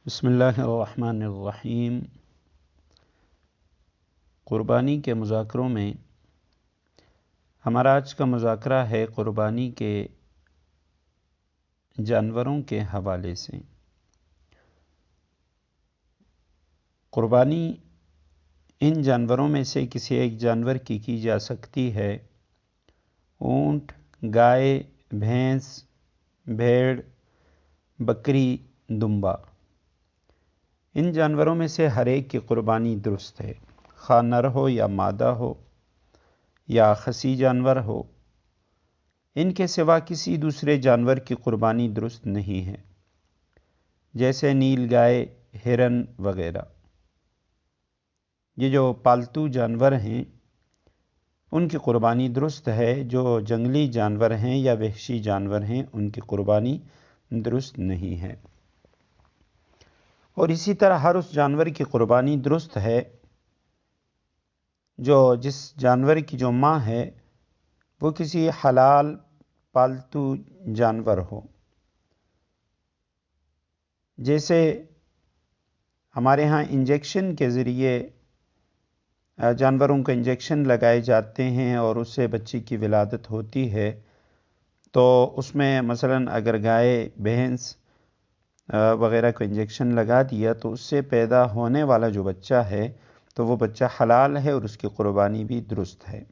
بسم اللہ الرحمن الرحیم۔ قربانی کے مذاکروں میں ہمارا آج کا مذاکرہ ہے قربانی کے جانوروں کے حوالے سے۔ قربانی ان جانوروں میں سے کسی ایک جانور کی جا سکتی ہے۔ اونٹ، گائے، بھینس، بھیڑ، بکری، دمبا، ان جانوروں میں سے ہر ایک کی قربانی درست ہے، خواہ نر ہو یا مادہ ہو یا خصی جانور ہو۔ ان کے سوا کسی دوسرے جانور کی قربانی درست نہیں ہے، جیسے نیل گائے، ہرن وغیرہ۔ یہ جو پالتو جانور ہیں ان کی قربانی درست ہے، جو جنگلی جانور ہیں یا وحشی جانور ہیں ان کی قربانی درست نہیں ہے۔ اور اسی طرح ہر اس جانور کی قربانی درست ہے جس جانور کی جو ماں ہے وہ کسی حلال پالتو جانور ہو۔ جیسے ہمارے ہاں انجیکشن کے ذریعے جانوروں کو انجیکشن لگائے جاتے ہیں اور اس سے بچے کی ولادت ہوتی ہے، تو اس میں مثلاً اگر گائے، بھینس وغیرہ کو انجیکشن لگا دیا تو اس سے پیدا ہونے والا جو بچہ ہے تو وہ بچہ حلال ہے اور اس کی قربانی بھی درست ہے۔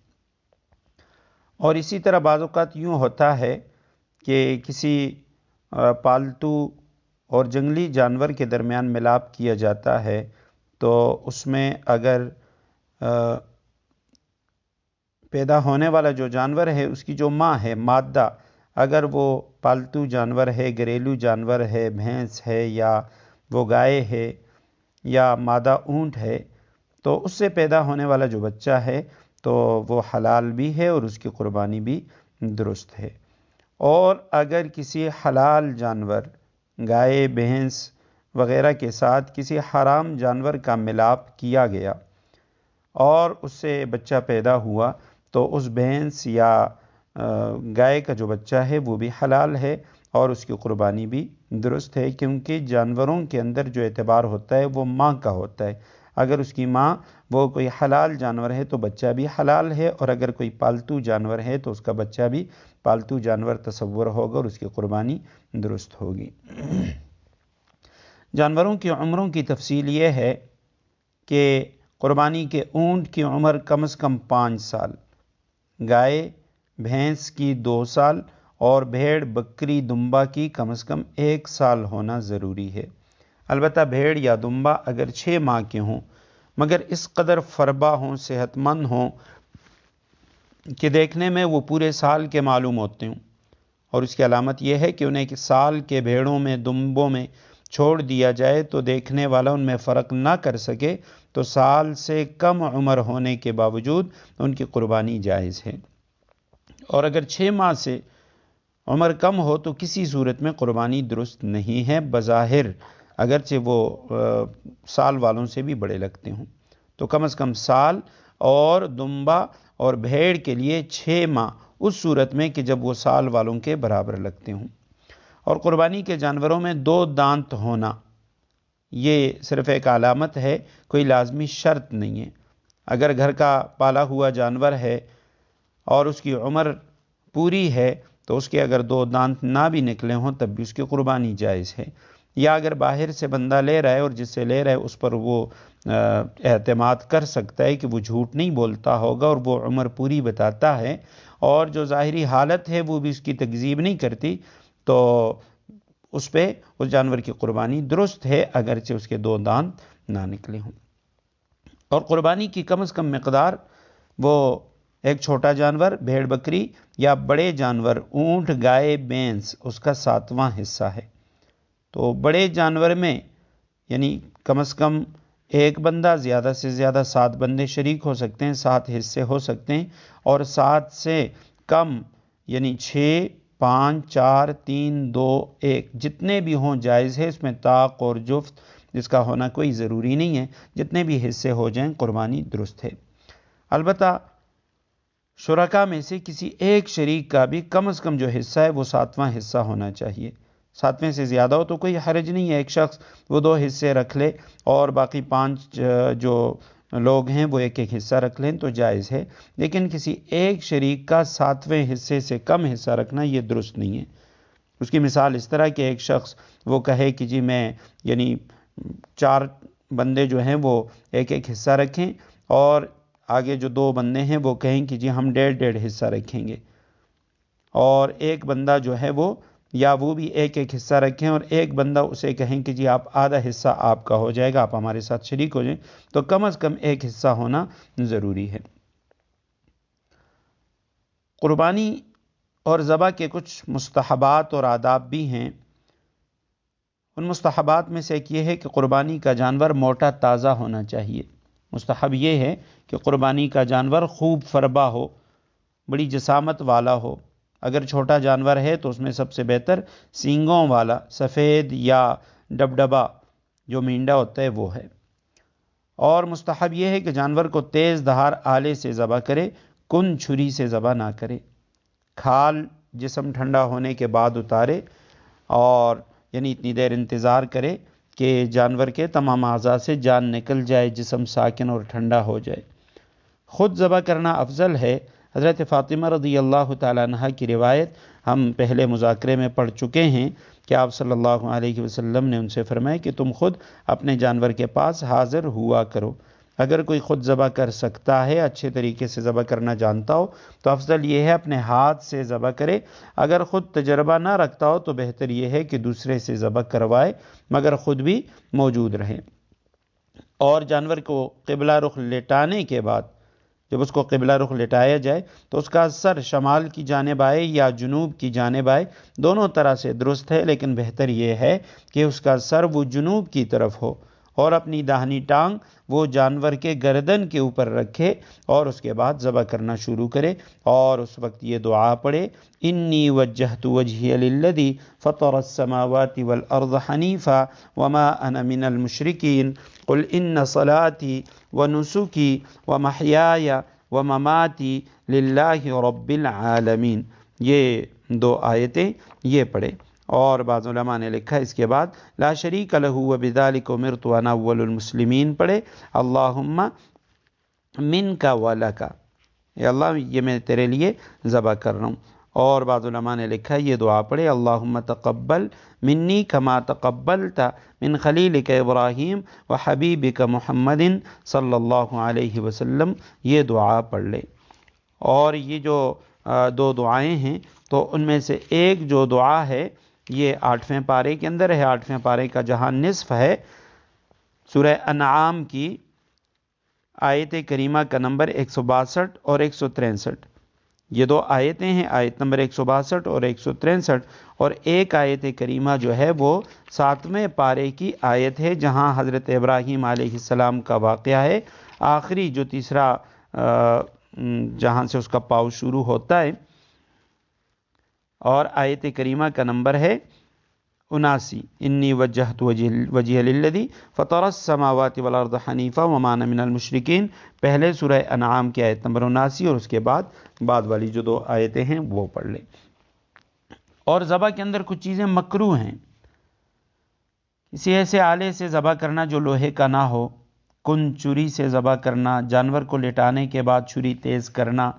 اور اسی طرح بعض اوقات یوں ہوتا ہے کہ کسی پالتو اور جنگلی جانور کے درمیان ملاپ کیا جاتا ہے، تو اس میں اگر پیدا ہونے والا جو جانور ہے اس کی جو ماں ہے، مادہ، اگر وہ پالتو جانور ہے، گھریلو جانور ہے، بھینس ہے یا وہ گائے ہے یا مادہ اونٹ ہے، تو اس سے پیدا ہونے والا جو بچہ ہے تو وہ حلال بھی ہے اور اس کی قربانی بھی درست ہے۔ اور اگر کسی حلال جانور، گائے، بھینس وغیرہ کے ساتھ کسی حرام جانور کا ملاپ کیا گیا اور اس سے بچہ پیدا ہوا تو اس بھینس یا گائے کا جو بچہ ہے وہ بھی حلال ہے اور اس کی قربانی بھی درست ہے، کیونکہ جانوروں کے اندر جو اعتبار ہوتا ہے وہ ماں کا ہوتا ہے۔ اگر اس کی ماں وہ کوئی حلال جانور ہے تو بچہ بھی حلال ہے، اور اگر کوئی پالتو جانور ہے تو اس کا بچہ بھی پالتو جانور تصور ہوگا اور اس کی قربانی درست ہوگی۔ جانوروں کی عمروں کی تفصیل یہ ہے کہ قربانی کے اونٹ کی عمر کم از کم 5 سال، گائے بھینس کی 2 سال اور بھیڑ بکری دمبا کی کم از کم 1 سال ہونا ضروری ہے۔ البتہ بھیڑ یا دمبا اگر 6 ماہ کے ہوں مگر اس قدر فربا ہوں، صحت مند ہوں کہ دیکھنے میں وہ پورے سال کے معلوم ہوتے ہوں، اور اس کی علامت یہ ہے کہ انہیں ایک سال کے بھیڑوں میں، دمبوں میں چھوڑ دیا جائے تو دیکھنے والا ان میں فرق نہ کر سکے، تو سال سے کم عمر ہونے کے باوجود ان کی قربانی جائز ہے۔ اور اگر 6 ماہ سے عمر کم ہو تو کسی صورت میں قربانی درست نہیں ہے بظاہر، اگرچہ وہ سال والوں سے بھی بڑے لگتے ہوں۔ تو کم از کم سال، اور دمبا اور بھیڑ کے لیے 6 ماہ اس صورت میں کہ جب وہ سال والوں کے برابر لگتے ہوں۔ اور قربانی کے جانوروں میں 2 دانت ہونا یہ صرف ایک علامت ہے، کوئی لازمی شرط نہیں ہے۔ اگر گھر کا پالا ہوا جانور ہے اور اس کی عمر پوری ہے تو اس کے اگر 2 دانت نہ بھی نکلے ہوں تب بھی اس کی قربانی جائز ہے۔ یا اگر باہر سے بندہ لے رہا ہے اور جس سے لے رہا ہے اس پر وہ اعتماد کر سکتا ہے کہ وہ جھوٹ نہیں بولتا ہوگا اور وہ عمر پوری بتاتا ہے اور جو ظاہری حالت ہے وہ بھی اس کی تکذیب نہیں کرتی، تو اس پہ اس جانور کی قربانی درست ہے اگرچہ اس کے 2 دانت نہ نکلے ہوں۔ اور قربانی کی کم از کم مقدار وہ ایک چھوٹا جانور بھیڑ بکری یا بڑے جانور اونٹ گائے بھینس اس کا 7واں حصہ ہے۔ تو بڑے جانور میں یعنی کم از کم ایک بندہ، زیادہ سے زیادہ 7 بندے شریک ہو سکتے ہیں، 7 حصے ہو سکتے ہیں، اور 7 سے کم یعنی 6، 5، 4، 3، 2، 1 جتنے بھی ہوں جائز ہے۔ اس میں طاق اور جفت جس کا ہونا کوئی ضروری نہیں ہے، جتنے بھی حصے ہو جائیں قربانی درست ہے۔ البتہ شرکاء میں سے کسی ایک شریک کا بھی کم از کم جو حصہ ہے وہ 7واں حصہ ہونا چاہیے۔ 7ویں سے زیادہ ہو تو کوئی حرج نہیں ہے، ایک شخص وہ 2 حصے رکھ لے اور باقی 5 جو لوگ ہیں وہ ایک ایک حصہ رکھ لیں تو جائز ہے، لیکن کسی ایک شریک کا 7ویں حصے سے کم حصہ رکھنا یہ درست نہیں ہے۔ اس کی مثال اس طرح کہ ایک شخص وہ کہے کہ جی میں یعنی 4 بندے جو ہیں وہ ایک ایک حصہ رکھیں، اور آگے جو 2 بندے ہیں وہ کہیں کہ جی ہم 1.5 حصہ رکھیں گے، اور ایک بندہ جو ہے وہ یا وہ بھی ایک ایک حصہ رکھیں، اور ایک بندہ اسے کہیں کہ جی آپ آدھا حصہ آپ کا ہو جائے گا، آپ ہمارے ساتھ شریک ہو جائیں، تو کم از کم ایک حصہ ہونا ضروری ہے۔ قربانی اور ذبح کے کچھ مستحبات اور آداب بھی ہیں۔ ان مستحبات میں سے ایک یہ ہے کہ قربانی کا جانور موٹا تازہ ہونا چاہیے۔ مستحب یہ ہے کہ قربانی کا جانور خوب فربا ہو، بڑی جسامت والا ہو۔ اگر چھوٹا جانور ہے تو اس میں سب سے بہتر سینگوں والا سفید یا ڈبڈبا جو مینڈا ہوتا ہے وہ ہے۔ اور مستحب یہ ہے کہ جانور کو تیز دھار آلے سے ذبح کرے، کن چھری سے ذبح نہ کرے۔ کھال جسم ٹھنڈا ہونے کے بعد اتارے، اور یعنی اتنی دیر انتظار کرے کہ جانور کے تمام اعضاء سے جان نکل جائے، جسم ساکن اور ٹھنڈا ہو جائے۔ خود ذبح کرنا افضل ہے۔ حضرت فاطمہ رضی اللہ تعالیٰ عنہ کی روایت ہم پہلے مذاکرے میں پڑھ چکے ہیں کہ آپ صلی اللہ علیہ وسلم نے ان سے فرمایا کہ تم خود اپنے جانور کے پاس حاضر ہوا کرو۔ اگر کوئی خود ذبح کر سکتا ہے، اچھے طریقے سے ذبح کرنا جانتا ہو، تو افضل یہ ہے اپنے ہاتھ سے ذبح کرے۔ اگر خود تجربہ نہ رکھتا ہو تو بہتر یہ ہے کہ دوسرے سے ذبح کروائے، مگر خود بھی موجود رہے۔ اور جانور کو قبلہ رخ لٹانے کے بعد جب اس کو قبلہ رخ لٹایا جائے تو اس کا سر شمال کی جانب آئے یا جنوب کی جانب آئے، دونوں طرح سے درست ہے، لیکن بہتر یہ ہے کہ اس کا سر وہ جنوب کی طرف ہو، اور اپنی داہنی ٹانگ وہ جانور کے گردن کے اوپر رکھے اور اس کے بعد ذبح کرنا شروع کرے، اور اس وقت یہ دعا پڑھے: انی وجہت وجہی للذی فطر السماوات والارض حنیفا وما انا من المشرکین قل ان صلاتی ونسکی ومحیای ومماتی للہ رب العالمین۔ یہ 2 آیتیں یہ پڑھے۔ اور بعض علماء نے لکھا اس کے بعد لا شریک لہ وبذالک امرت وانا اول المسلمین پڑھے، اللہم منک ولک، یا اللہ یہ میں تیرے لیے ذبح کر رہا ہوں۔ اور بعض علماء نے لکھا یہ دعا پڑھے: اللہم تقبل منی کما تقبلت من خلیلک ابراہیم وحبیبک محمد صلی اللہ علیہ وسلم۔ یہ دعا پڑھ لے۔ اور یہ جو 2 دعائیں ہیں تو ان میں سے ایک جو دعا ہے یہ 8ویں پارے کے اندر ہے۔ 8ویں پارے کا جہاں نصف ہے، سورہ انعام کی آیت کریمہ کا نمبر 162 اور 163، یہ 2 آیتیں ہیں، آیت نمبر 162 اور 163، اور ایک آیت کریمہ جو ہے وہ 7ویں پارے کی آیت ہے جہاں حضرت ابراہیم علیہ السلام کا واقعہ ہے، آخری جو تیسرا جہاں سے اس کا پاؤ شروع ہوتا ہے، اور آیت کریمہ کا نمبر ہے 79۔ انی وجہت وجہی للذی فطر السماوات والارض حنیفا وما انا من المشرکین، پہلے سورہ انعام کی آیت نمبر 79، اور اس کے بعد والی جو 2 آیتیں ہیں وہ پڑھ لیں۔ اور ذبح کے اندر کچھ چیزیں مکروہ ہیں۔ کسی ایسے آلے سے ذبح کرنا جو لوہے کا نہ ہو، کن چھری سے ذبح کرنا، جانور کو لٹانے کے بعد چھری تیز کرنا،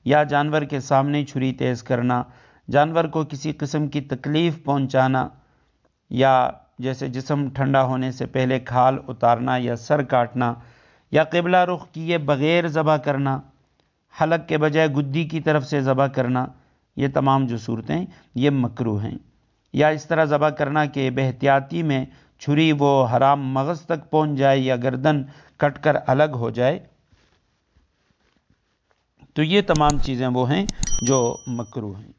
یا جانور کے سامنے چھری تیز کرنا، جانور کو کسی قسم کی تکلیف پہنچانا، یا جیسے جسم ٹھنڈا ہونے سے پہلے کھال اتارنا یا سر کاٹنا، یا قبلہ رخ کیے بغیر ذبح کرنا، حلق کے بجائے گدی کی طرف سے ذبح کرنا، یہ تمام جو صورتیں یہ مکروہ ہیں۔ یا اس طرح ذبح کرنا کہ بے-احتیاطی میں چھری وہ حرام مغز تک پہنچ جائے یا گردن کٹ کر الگ ہو جائے، تو یہ تمام چیزیں وہ ہیں جو مکروہ ہیں۔